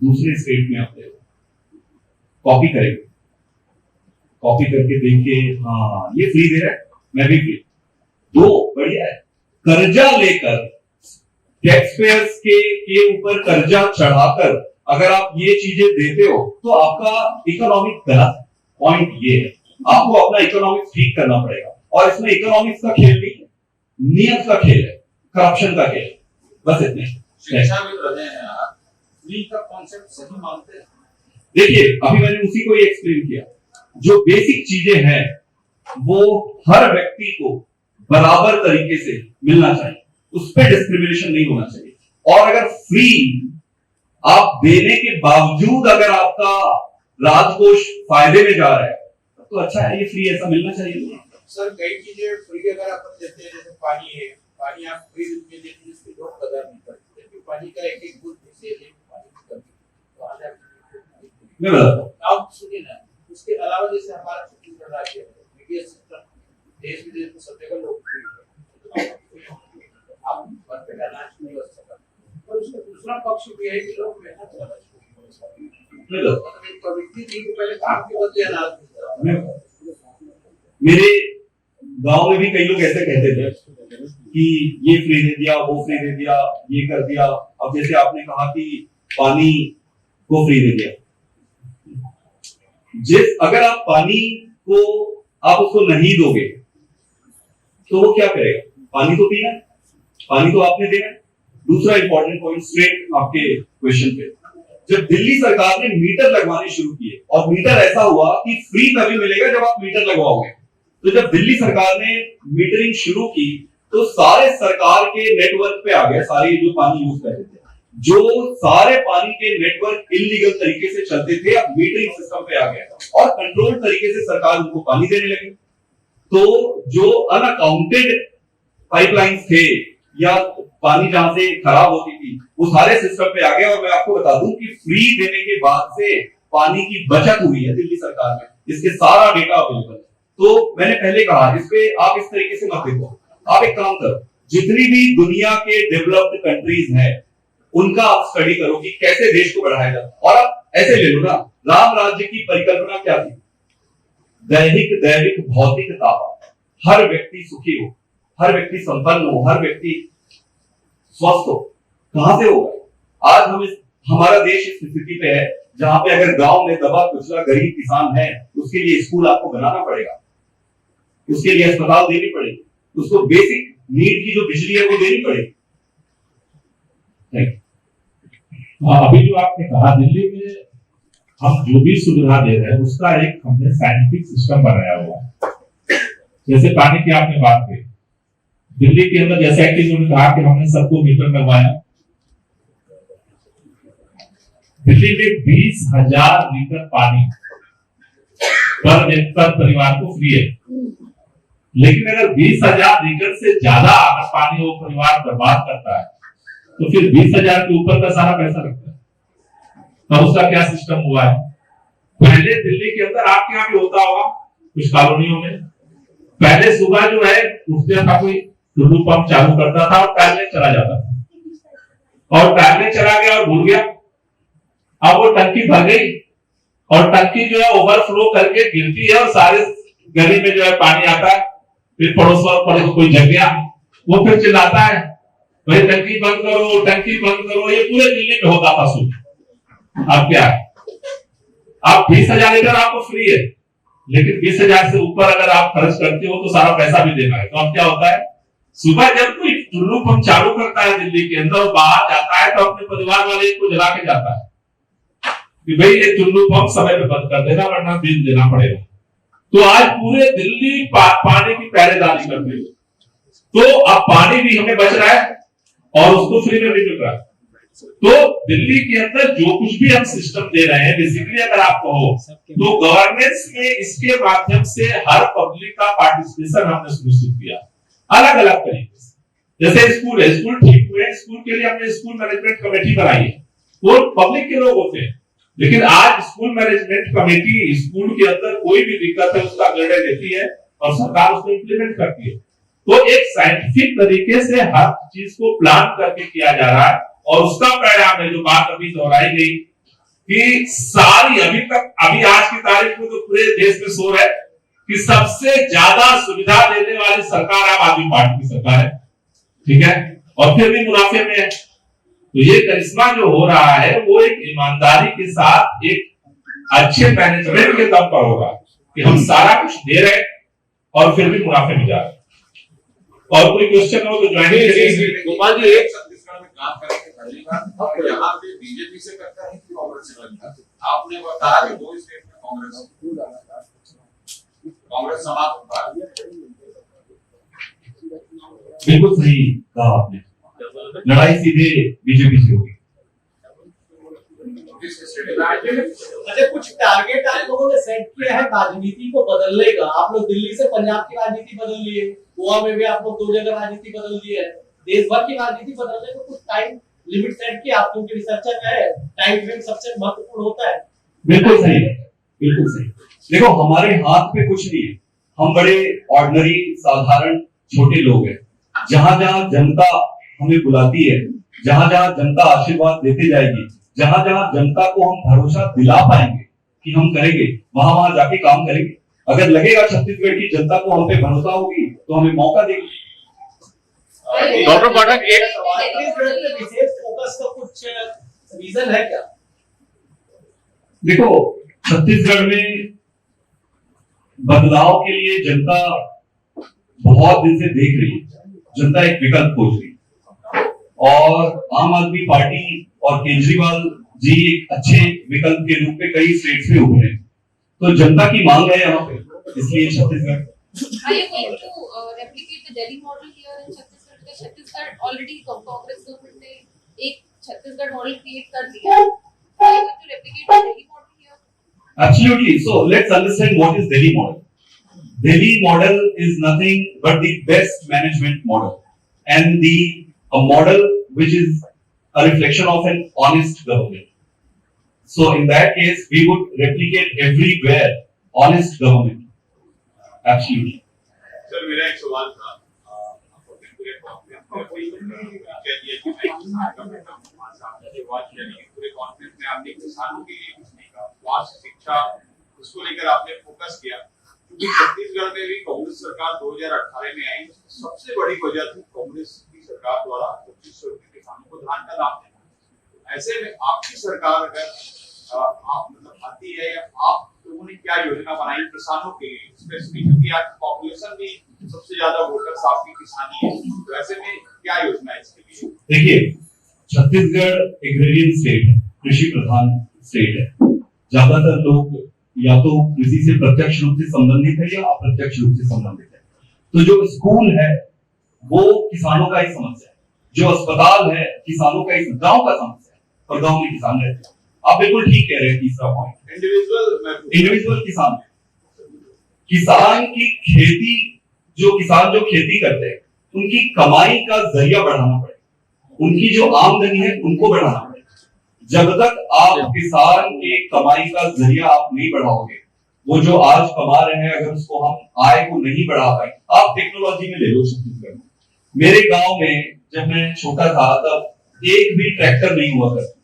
दूसरे स्टेट में आप कॉपी करेंगे, कॉपी करके देखिए, हाँ ये फ्री दे रहा है, मैं भी फ्री। दो बढ़िया है, कर्जा लेकर टैक्स पेयर्स के ऊपर कर्जा चढ़ाकर अगर आप ये चीजें देते हो तो आपका इकोनॉमिक गलत। पॉइंट ये है, आपको अपना इकोनॉमिक्स ठीक करना पड़ेगा, और इसमें इकोनॉमिक्स का खेल नहीं है, नियत का खेल है, करप्शन का खेल। बस इतने। शिक्षाविद रहे हैं आप, फ्री का कॉन्सेप्ट सही मानते हैं? देखिए, अभी मैंने उसी को एक्सप्लेन किया, जो बेसिक चीजें हैं वो हर व्यक्ति को बराबर तरीके से मिलना चाहिए, उस पर डिस्क्रिमिनेशन नहीं होना चाहिए। और अगर फ्री आप देने के बावजूद अगर आपका राजकोष फायदे में जा रहा है तो अच्छा है, ये फ्री ऐसा मिलना चाहिए। सर कई चीजें फ्री अगर आप देते हैं, जैसे पानी है, पानी आप फ्री में देते हैं जिसकी लोग कदर नहीं करते, क्योंकि पानी का एक एक बूंद से पानी की कमी तो आज मैं बताता हूं, आप सुनिए ना। उसके अलावा जैसे हमारा छत्तीसगढ़ राज्य है, मीडिया सिस्टम देश विदेश में सब जगह लोग फ्री है, आप बर्फ का नाच नहीं कर सकते। और उसका दूसरा पक्ष भी है कि लोग मेहनत करना शुरू प्रवृत्ति थी कि पहले काम के बदले अनाज मिलता। मेरे गांव में भी कई लोग ऐसे कहते थे कि ये फ्री दे दिया, वो फ्री दे दिया, ये कर दिया। अब जैसे आपने कहा कि पानी को फ्री दे दिया, अगर आप पानी को आप उसको नहीं दोगे तो वो क्या करेगा? पानी तो पीना, पानी तो आपने देना। दूसरा इंपॉर्टेंट पॉइंट स्ट्रेट आपके क्वेश्चन पे, जब दिल्ली सरकार ने मीटर लगवाने शुरू किए, और मीटर ऐसा हुआ कि फ्री तभी मिलेगा जब आप मीटर लगवाओगे, तो जब दिल्ली सरकार ने मीटरिंग शुरू की तो सारे सरकार के नेटवर्क पे आ गया, सारे जो पानी यूज करते थे, जो सारे पानी के नेटवर्क इलीगल तरीके से चलते थे, अब मीटरिंग सिस्टम पे आ गया और कंट्रोल तरीके से सरकार उनको पानी देने लगी। तो जो अनअकाउंटेड पाइपलाइंस थे या पानी जहां से खराब होती थी, वो सारे सिस्टम पे आ गया। और मैं आपको बता दूं कि फ्री देने के बाद से पानी की बचत हुई है दिल्ली सरकार में, इसके सारा डेटा अवेलेबल है। तो मैंने पहले कहा, इस पे आप इस तरीके से मत देखो। आप एक काम करो, जितनी भी दुनिया के डेवलप्ड कंट्रीज हैं उनका आप स्टडी करो कि कैसे देश को बढ़ाया जाता। और आप ऐसे ले लो ना, राम राज्य की परिकल्पना क्या थी? दैहिक दैविक भौतिकता, हर व्यक्ति सुखी हो, हर व्यक्ति संपन्न हो, हर व्यक्ति स्वस्थ हो। कहां से होगा? आज हमारा देश इस स्थिति पे है जहां पे अगर गांव में दबा कुचला गरीब किसान है, उसके लिए स्कूल आपको बनाना पड़ेगा, उसके लिए अस्पताल देनी पड़ेगी, उसको बेसिक नीड की जो बिजली है वो देनी पड़ेगी। अभी जो आपने कहा, दिल्ली में हम जो भी सुविधा दे रहे हैं उसका एक हमने साइंटिफिक सिस्टम बनाया हुआ है। जैसे पानी की आपने बात की, दिल्ली के अंदर जैसा कि उन्होंने कहा कि हमने सबको मीटर लगवाया, दिल्ली में 20,000 लीटर पानी पर परिवार को फ्री है। लेकिन अगर 20,000 लीटर से ज्यादा अगर पानी वो परिवार बर्बाद करता है तो फिर 20,000 के ऊपर का सारा पैसा लगता है। तब उसका क्या सिस्टम हुआ है। पहले दिल्ली के अंदर आपके यहाँ भी होता होगा कुछ कॉलोनियों में, पहले सुबह जो है उठते था कोई टुल्लू पंप चालू करता था और टैबलेट चला जाता था, और टैबलेट चला गया और भूल गया। अब वो टंकी भर गई और टंकी जो है ओवरफ्लो करके गिरती है और सारे गली में जो है पानी आता है। फिर पड़ोस कोई जग गया, वो फिर चिल्लाता है भाई टंकी बंद करो, टंकी बंद करो। ये पूरे दिल्ली में होता था सुबह। अब क्या है, आप 20,000 लीटर आपको फ्री है, लेकिन 20,000 से ऊपर अगर आप खर्च करते हो तो सारा पैसा भी देना है। तो अब क्या होता है, सुबह जब कोई टुल्लू पंप चालू करता है दिल्ली के अंदर और बाहर जाता है तो अपने परिवार वाले को जला के जाता है कि भाई ये टुल्लू पंप समय पे बंद कर देना वरना बिल देना पड़ेगा। तो आज पूरे दिल्ली पानी की पहरेदारी कर रही है। तो अब पानी भी हमें बच रहा है और उसको फ्री में भी मिल रहा है। तो दिल्ली के अंदर जो कुछ भी हम सिस्टम दे रहे हैं, बेसिकली अगर आप कहो तो गवर्नेंस में इसके माध्यम से हर पब्लिक का पार्टिसिपेशन हमने सुनिश्चित किया अलग अलग तरीके से। जैसे स्कूल है, स्कूल ठीक हुए, स्कूल के लिए हमने स्कूल मैनेजमेंट कमेटी बनाई है, वो पब्लिक के लोग होते हैं। लेकिन आज स्कूल मैनेजमेंट कमेटी स्कूल के अंदर कोई भी दिक्कत है उसका निर्णय लेती है और सरकार उसको इंप्लीमेंट करती है। तो एक साइंटिफिक तरीके से हर चीज को प्लान करके किया जा रहा है और उसका परिणाम है जो बात अभी दोहराई गई कि सारी अभी आज की तारीख में तो पूरे देश में शोर है कि सबसे ज्यादा सुविधा देने वाली सरकार आम आदमी पार्टी की सरकार है, ठीक है, और फिर भी मुनाफे में है। तो ये करिश्मा जो हो रहा है वो एक ईमानदारी के साथ एक अच्छे मैनेजमेंट के दम पर होगा कि हम सारा कुछ दे रहे हैं और फिर भी मुनाफे में जा रहे हैं। और कोई क्वेश्चन हो तो ज्वाइन करिए। गोपाल जी, एक छत्तीसगढ़ में काम करेंगे पहली बार, यहाँ पे बीजेपी से करता है कि कांग्रेस से करता है? आपने बताया कि 2 स्टेट में कांग्रेस समाप्त होता है। बिल्कुल सही कहा आपने, लड़ाई सीधे बीजेपी से होगी। अच्छा, कुछ टारगेट आप लोगों ने सेट किया है राजनीति को बदलने का? आप लोग दिल्ली से पंजाब की राजनीति बदल लिए, गोवा में भी आप लोग 2 जगह राजनीति बदल दी है, देश भर की राजनीति बदलने को कुछ टाइम लिमिट सेट किया? आप क्योंकि रिसर्चर है, टाइम फ्रेम सबसे महत्वपूर्ण होता है। बिल्कुल सही, बिल्कुल सही। देखो हमारे हाथ पे कुछ नहीं है, हम बड़े ऑर्डिनरी साधारण छोटे लोग हैं। जहां जहां जनता हमें बुलाती है, जहां जहां जनता आशीर्वाद देते जाएगी, जहां जहां जनता को हम भरोसा दिला पाएंगे कि हम करेंगे, वहां वहां जाके काम करेंगे। अगर लगेगा छत्तीसगढ़ की जनता को हम पे भरोसा होगी तो हमें मौका देगी। डॉक्टर पाठक, एक छत्तीसगढ़ में विशेष फोकस का कुछ रीजन है क्या? देखो छत्तीसगढ़ में बदलाव के लिए जनता बहुत दिन से देख रही है, जनता एक विकल्प खोज रही है और आम आदमी पार्टी और केजरीवाल जी एक अच्छे विकल्प के रूप में कई स्टेट्स में उभरे, तो जनता की मांग है यहाँ पे, इसलिए Chhattisgarh. Are you going to replicate the Delhi model here in Chhattisgarh? Because Chhattisgarh already Congress government ने एक छत्तीसगढ़ मॉडल क्रिएट कर दिया है। Are you going to replicate the Delhi model here? Absolutely. So let's understand what is Delhi model. Delhi model is nothing but the best management model and a model which is a reflection of an honest government. So in that case, we would replicate everywhere honest government. Absolutely. Sir मेरा एक सवाल था, पूरे conference में आपने किसानों के लिए कुछ नहीं कहा, स्वास्थ्य शिक्षा उसको लेकर आपने फोकस किया, क्योंकि छत्तीसगढ़ में भी कांग्रेस सरकार 2018 में आई, सबसे बड़ी वजह थी कांग्रेस की सरकार द्वारा 2500 रुपए किसानों को धान का दाम देना। ऐसे में आपकी सरकार अगर आप मतलब आती है या आप लोगों ने क्या योजना बनाई किसानों के लिए स्पेसिफिक, क्योंकि आज पॉपुलेशन भी सबसे ज्यादा वोटर्स आपकी किसानी है, तो ऐसे में क्या योजना है इसके लिए? देखिए छत्तीसगढ़ एग्रेरियन स्टेट है, कृषि प्रधान स्टेट है। ज्यादातर लोग या तो कृषि से प्रत्यक्ष रूप से संबंधित है या अप्रत्यक्ष रूप से संबंधित है। तो जो स्कूल है वो किसानों का ही समस्या है, जो अस्पताल है किसानों का ही, गांव का समस्या है और गांव में किसान रहते हैं। आप बिल्कुल ठीक कह रहे हैं। तीसरा पॉइंट इंडिविजुअल किसान की खेती, जो किसान जो खेती करते हैं उनकी कमाई का जरिया बढ़ाना पड़ेगा, उनकी जो आमदनी है उनको बढ़ाना पड़ेगा। जब तक आप किसान की कमाई का जरिया आप नहीं बढ़ाओगे, वो जो आज कमा रहे हैं अगर उसको हम आय को नहीं बढ़ा पाए, आप टेक्नोलॉजी में ले लो छत्तीसगढ़ में। मेरे गांव में जब मैं छोटा था तब एक भी ट्रैक्टर नहीं हुआ करता।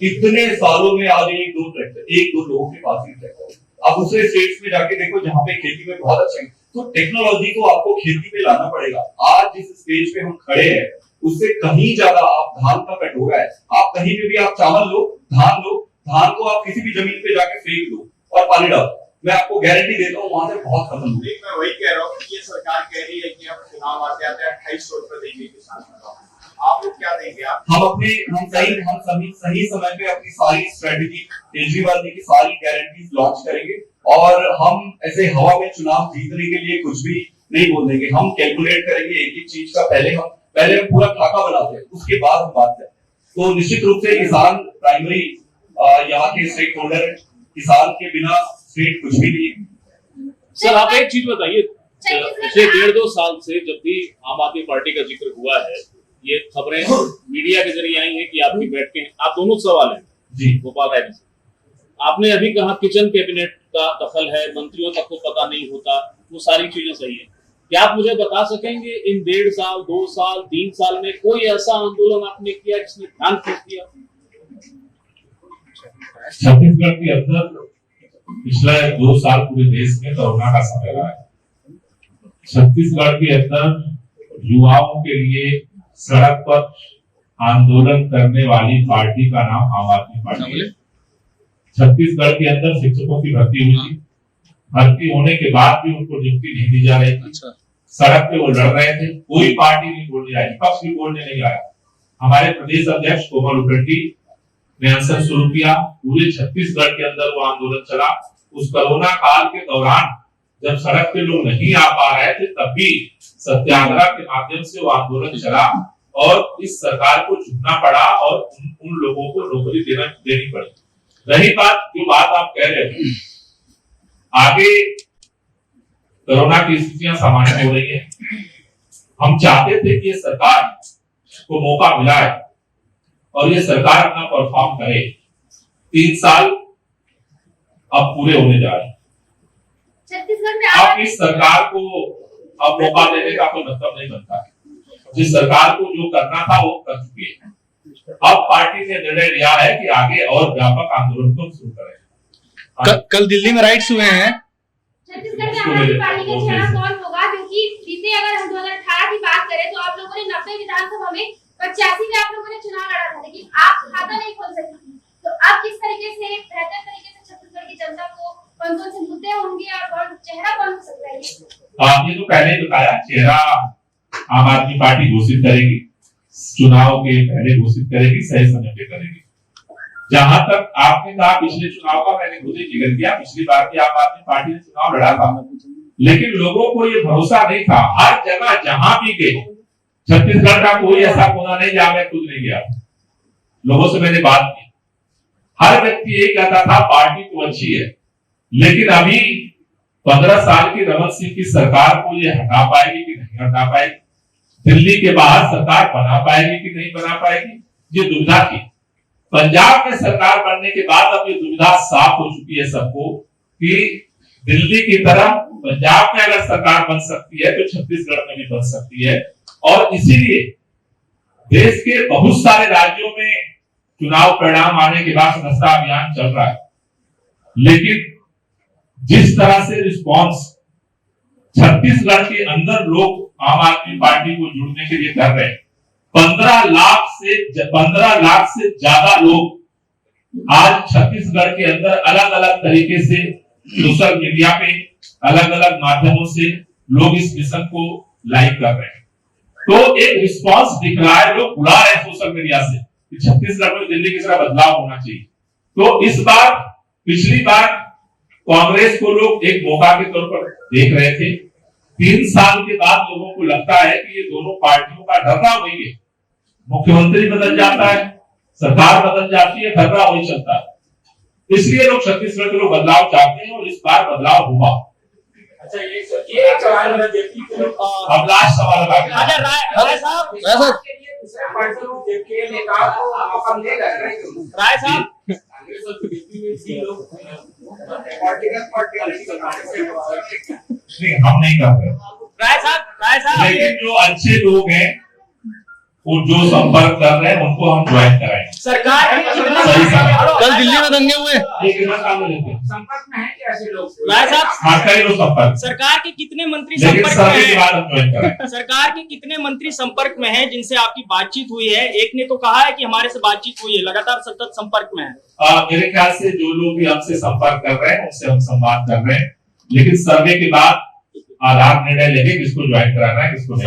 इतने सालों में आज एक दो लोगों के पास ही ट्रैक्टर। आप दूसरे स्टेट्स में जाके देखो जहां पे खेती में बहुत अच्छे हैं। तो टेक्नोलॉजी को आपको खेती पे लाना पड़ेगा। आज जिस स्टेज पे हम खड़े हैं उससे कहीं ज्यादा आप धान का कटोरा है, आप कहीं पे भी आप चावल लो, धान को आप किसी भी जमीन पे जाके फेंक दो और पानी डालो, मैं आपको गारंटी देता हूँ वहां से बहुत खत्म होगी। मैं वही कह रहा हूँ कि ये सरकार कह रही है कि अब चुनाव आते आते 2800 रुपए देंगे किसान को, आप लोग क्या देंगे? आप हम सही समय पे अपनी सारी स्ट्रेटेजी, केजरीवाल जी की सारी गारंटीज लॉन्च करेंगे और हम ऐसे हवा में चुनाव जीतने के लिए कुछ भी नहीं बोल देंगे। हम कैलकुलेट करेंगे एक एक चीज का, पहले हम पूरा खाका बनाते हैं, उसके बाद हम बात करते हैं। तो निश्चित रूप से किसान प्राइमरी यहाँ के स्टेक होल्डर है, किसान के बिना स्टेट कुछ भी नहीं है। सर आप एक चीज बताइए, पिछले 1.5-2 साल से जब भी आम आदमी पार्टी का जिक्र हुआ है, ये खबरें मीडिया के जरिए आई हैं कि आपकी बैठकें, आप दोनों सवाल हैं जी गोपाल राय जी, आपने अभी कहा किचन कैबिनेट का दखल है, मंत्रियों तक को पता नहीं होता, वो सारी चीजें सही है। क्या आप मुझे बता सकेंगे इन 1.5 साल, 2 साल, 3 साल में कोई ऐसा आंदोलन आपने किया जिसने ध्यान खींच दिया? छत्तीसगढ़ के अंदर पिछले 2 साल पूरे देश में कोरोना का समय रहा है। छत्तीसगढ़ के अंदर युवाओं के लिए सड़क पर आंदोलन करने वाली पार्टी का नाम आम आदमी पार्टी है। छत्तीसगढ़ के अंदर शिक्षकों की भर्ती हुई थी, भर्ती होने के बाद भी उनको नियुक्ति नहीं दी जा रही थी। सड़क पे वो लड़ रहे थे, कोई पार्टी नहीं बोलने आई, विपक्ष भी बोलने नहीं आया। हमारे प्रदेश अध्यक्ष कोमल उटंडी ने अनशन शुरू किया, पूरे छत्तीसगढ़ के अंदर वो आंदोलन चला। उस कोरोना काल के दौरान जब सड़क पे लोग नहीं आ पा रहे थे तब भी सत्याग्रह के माध्यम से वो आंदोलन चला और इस सरकार को झुकना पड़ा और उन लोगों को नौकरी देनी पड़ी। रही बात जो बात आप कह रहे हो, आगे कोरोना की स्थितियां सामान्य हो रही है। हम चाहते थे कि ये सरकार को मौका मिला है और ये सरकार अपना परफॉर्म करे। 3 साल अब पूरे होने जा रहे हैं। छत्तीसगढ़ में अब इस सरकार को अब मौका देने का कोई मतलब नहीं बनता है। जिस सरकार को जो करना था वो कर चुकी है। अब पार्टी ने निर्णय लिया है कि आगे और व्यापक आंदोलन को शुरू करें। कल दिल्ली में राइट्स हुए हैं। छत्तीसगढ़ में आम आदमी पार्टी का चेहरा कौन होगा? क्योंकि बीते अगर हम 2018 की बात करें तो आप लोगों ने 90 विधानसभा में 85 में आप लोगों ने चुनाव लड़ा था, लेकिन आप खाता नहीं खोल सकी थी। तो अब किस तरीके से बेहतर तरीके से छत्तीसगढ़ की जनता को कौन-कौन से मुद्दे होंगे और कौन चेहरा कौन हो सकता है? ये तो पहले ही बताया, चेहरा आम आदमी पार्टी घोषित करेगी, चुनाव के पहले घोषित करेगी, सही समय पे करेगी। जहां तक आपने कहा पिछले चुनाव का, मैंने खुद ही जिक्र किया, पिछली बार की आम आदमी पार्टी ने चुनाव लड़ा था, लेकिन लोगों को ये भरोसा नहीं था। हर जगह जहां भी गए, छत्तीसगढ़ का कोई ऐसा कोना नहीं जहां मैं खुद नहीं गया। लोगों से मैंने बात की, हर व्यक्ति यही कहता था पार्टी तो अच्छी है, लेकिन अभी 15 साल की रमन सिंह की सरकार को ये हटा पाएगी कि नहीं हटा पाएगी, दिल्ली के बाहर सरकार बना पाएगी कि नहीं बना पाएगी, ये दुविधा थी। पंजाब में सरकार बनने के बाद अब ये दुविधा साफ हो चुकी है सबको कि दिल्ली की तरह पंजाब में अगर सरकार बन सकती है तो छत्तीसगढ़ में भी बन सकती है। और इसीलिए देश के बहुत सारे राज्यों में चुनाव परिणाम आने के बाद सदस्यता अभियान चल रहा है, लेकिन जिस तरह से रिस्पांस छत्तीसगढ़ के अंदर लोग आम आदमी पार्टी को जुड़ने के लिए कर रहे हैं, 15 लाख से ज्यादा लोग आज छत्तीसगढ़ के अंदर अलग अलग तरीके से सोशल मीडिया पे अलग अलग माध्यमों से लोग इस मिशन को लाइक कर रहे हैं। तो एक रिस्पांस दिख रहा है, लोग बुला रहे हैं सोशल मीडिया से कि छत्तीसगढ़ में दिल्ली की तरह बदलाव होना चाहिए। तो इस बार, पिछली बार कांग्रेस को लोग एक मौका के तौर पर देख रहे थे। 3 साल के बाद लोगों को लगता है कि ये दोनों पार्टियों का ढर्रा वही है, मुख्यमंत्री बदल जाता है, सरकार बदल जाती है, ढर्रा वही चलता है। इसलिए लोग छत्तीसगढ़ के लोग बदलाव चाहते हैं और इस बार बदलाव हुआ। अच्छा ये सवाल मेरा जेपी के अब लास्ट सवाल बाकी है। अच्छा राय साहब के लिए दूसरे पार्टियों के नेताओं को मौका मिलेगा राय साहब कांग्रेस और बीजेपी में भी लोग पॉलिटिकल पार्टी नहीं, हम नहीं कर रहे, राय साहब लेकिन जो अच्छे लोग हैं वो जो संपर्क कर रहे हैं उनको हम ज्वाइन कराएंगे। सरकार के कितने सही समय। कल दिल्ली में दंगे हुए। संपर्क में है कि ऐसे लोग राय साहब हाँ, कई लोग संपर्क, सरकार के कितने मंत्री लेकिन संपर्क सर्वे में के हैं? बाद हम ज्वाइन कराएंगे। सरकार के कितने मंत्री संपर्क में हैं जिनसे आपकी बातचीत हुई है? एक ने तो कहा है कि हमारे से बातचीत हुई है, लगातार सतत संपर्क में है। मेरे ख्याल से जो लोग भी हमसे संपर्क कर रहे हैं उनसे हम संवाद कर रहे हैं, लेकिन सर्वे के बाद आधार निर्णय लेंगे किसको ज्वाइन कराना है किसको नहीं।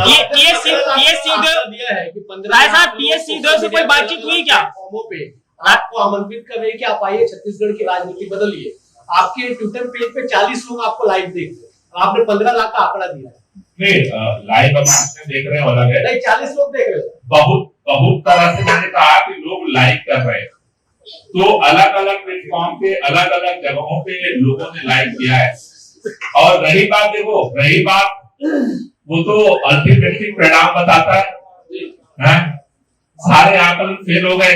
दिया है कि 15 राय साहब पीएससी से कोई बातचीत हुई क्या? फॉर्मों पे आपको आमंत्रित कर रहे हैं कि आप आइए छत्तीसगढ़ की राजनीति बदलिए। आपके ट्विटर पेज पे 40 लोग आपको लाइव देख रहे हैं, आपने 15 लाख का आंकड़ा दिया है। नहीं, लाइव अभी किसने देख रहे हैं अलग है, नहीं 40 लोग देख रहे हैं। बहुत तरह से मैंने कहा कि लोग लाइक कर रहे हैं, तो अलग अलग प्लेटफॉर्म पे अलग अलग जगहों पे लोगों ने लाइक किया है। और रही बात वो तो अल्टीमेटली परिणाम बताता है। सारे आंकलन फेल हो गए।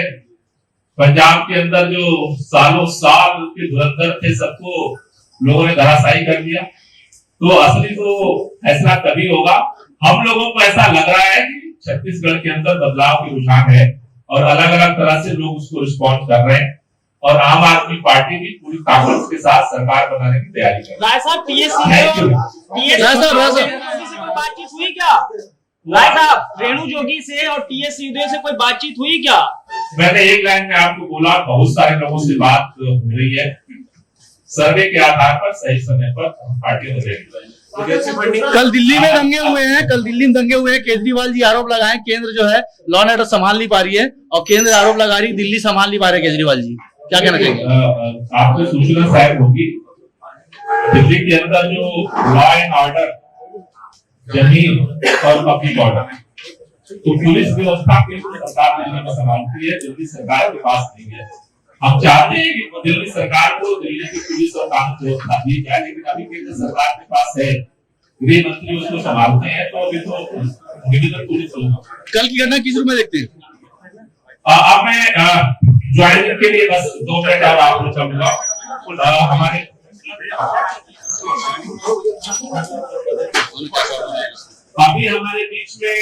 पंजाब के अंदर जो सालों साल के धुरंधर थे सबको लोगों ने धराशायी कर दिया। तो असली तो फैसला तभी होगा। हम लोगों को ऐसा लग रहा है कि छत्तीसगढ़ के अंदर बदलाव की रुझान है और अलग अलग तरह से लोग उसको रिस्पॉन्ड कर रहे हैं और आम आदमी पार्टी भी पूरी ताकत के साथ सरकार बनाने की तैयारी कर रही है। राय साहब पीएससी Thank you. से कोई बातचीत हुई क्या? राय साहब रेणु जोगी से और टीएस सिंहदेव से कोई बातचीत हुई क्या? मैंने एक लाइन में आपको बोला, बहुत सारे लोगों से बात हो रही है। सर्वे के आधार पर सही समय पर पार्टियों ने कल दिल्ली में दंगे हुए हैं। केजरीवाल जी आरोप लगाए केंद्र जो है लॉ एंड ऑर्डर संभाल नहीं पा रही है और केंद्र आरोप लगा रही दिल्ली संभाल नहीं पा रहे केजरीवाल जी, क्या कहना चाहिए? आपको सूचना शायद होगी, दिल्ली के अंदर जो लॉ एंड ऑर्डर, जमीन और पब्लिक ऑर्डर, तो पुलिस व्यवस्था केंद्र सरकार दिल्ली में संभालती है, दिल्ली सरकार के पास नहीं है। हम चाहते हैं कि दिल्ली सरकार को दिल्ली की पुलिस और कानून व्यवस्था दी जाए, लेकिन अभी केंद्र सरकार के पास है, गृह मंत्री उसको संभालते हैं, तो अभी तो डिविजन पुलिस होगा। कल की घटना किस रूप में देखते हैं? अब मैं ज्वाइनिंग के लिए बस 2 मिनट और आप लोग चाहूंगा। हमारे अभी हमारे बीच में